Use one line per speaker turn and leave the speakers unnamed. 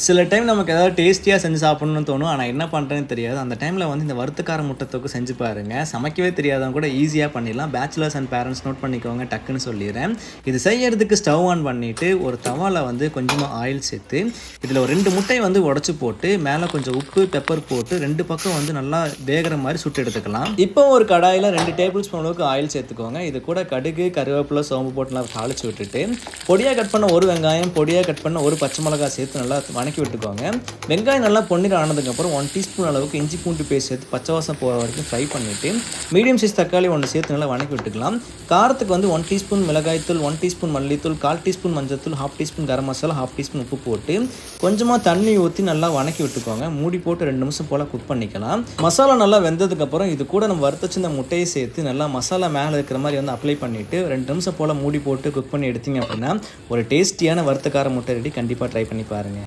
சில டைம் நமக்கு ஏதாவது டேஸ்டியாக செஞ்சு சாப்பிடணும்னு தோணும். ஆனால் என்ன பண்ணுறேன்னு தெரியாது. அந்த டைமில் வந்து இந்த வறுத்தக்கார முட்டை தொக்கு செஞ்சு பாருங்க. சமைக்கவே தெரியாதவங்க கூட ஈஸியாக பண்ணிடலாம். பேச்சுலர்ஸ் அண்ட் பேரண்ட்ஸ் நோட் பண்ணிக்கோங்க, டக்குன்னு சொல்லிடுறேன். இது செய்யறதுக்கு ஸ்டவ் ஆன் பண்ணிவிட்டு ஒரு தவாவில் வந்து கொஞ்சமாக ஆயில் சேர்த்து இதில் ஒரு 2 முட்டையை வந்து உடச்சி போட்டு மேலே கொஞ்சம் உப்பு பெப்பர் போட்டு 2 பக்கம் வந்து நல்லா வேகிற மாதிரி சுட்டு எடுத்துக்கலாம். இப்போ ஒரு கடாயில் 2 டேபிள் ஸ்பூன் அளவுக்கு ஆயில் சேர்த்துக்கோங்க. இது கூட கடுகு, கருவேப்பிலை, சோம்பு போட்டுலாம் தாளிச்சு விட்டுட்டு பொடியாக கட் பண்ண ஒரு வெங்காயம், பொடியாக கட் பண்ண ஒரு பச்சை மிளகாய் சேர்த்து நல்லா வணக்கி விட்டுக்கோங்க. வெங்காயம் நல்லா பொன்னிறம் ஆனதுக்கப்புறம் 1 டீஸ்பூன் அளவுக்கு இஞ்சி பூண்டு பேஸ்ட் சேர்த்து பச்சை வாசம் போகிற வரைக்கும் ஃப்ரை பண்ணிவிட்டு மீடியம் சைஸ் தக்காளி 1 சேர்த்து நல்லா வணக்கி விட்டுக்கலாம். காரத்துக்கு வந்து 1 டீஸ்பூன் மிளகாய்த்தூள், 1 டீஸ்பூன் மல்லித்தூள், 1/4 டீஸ்பூன் மஞ்சள்தூள், 1/2 டீஸ்பூன் கரம் மசாலா, 1/2 டீஸ்பூன் உப்பு போட்டு கொஞ்சமாக தண்ணி ஊற்றி நல்லா வணக்கி விட்டுக்கோங்க. மூடி போட்டு 2 நிமிஷம் போல் குக் பண்ணிக்கலாம். மசாலா நல்லா வெந்ததுக்கப்புறம் இது கூட நம்ம வறுத்தச்சு இந்த முட்டையை சேர்த்து நல்லா மசாலா மேலே இருக்கிற மாதிரி வந்து அப்ளை பண்ணிவிட்டு 2 நிமிஷம் போல் மூடி போட்டு குக் பண்ணி எடுத்தீங்க அப்படின்னா ஒரு டேஸ்டியான வறுத்தக்கார முட்டை ரெடி. கண்டிப்பாக ட்ரை பண்ணி பாருங்கள்.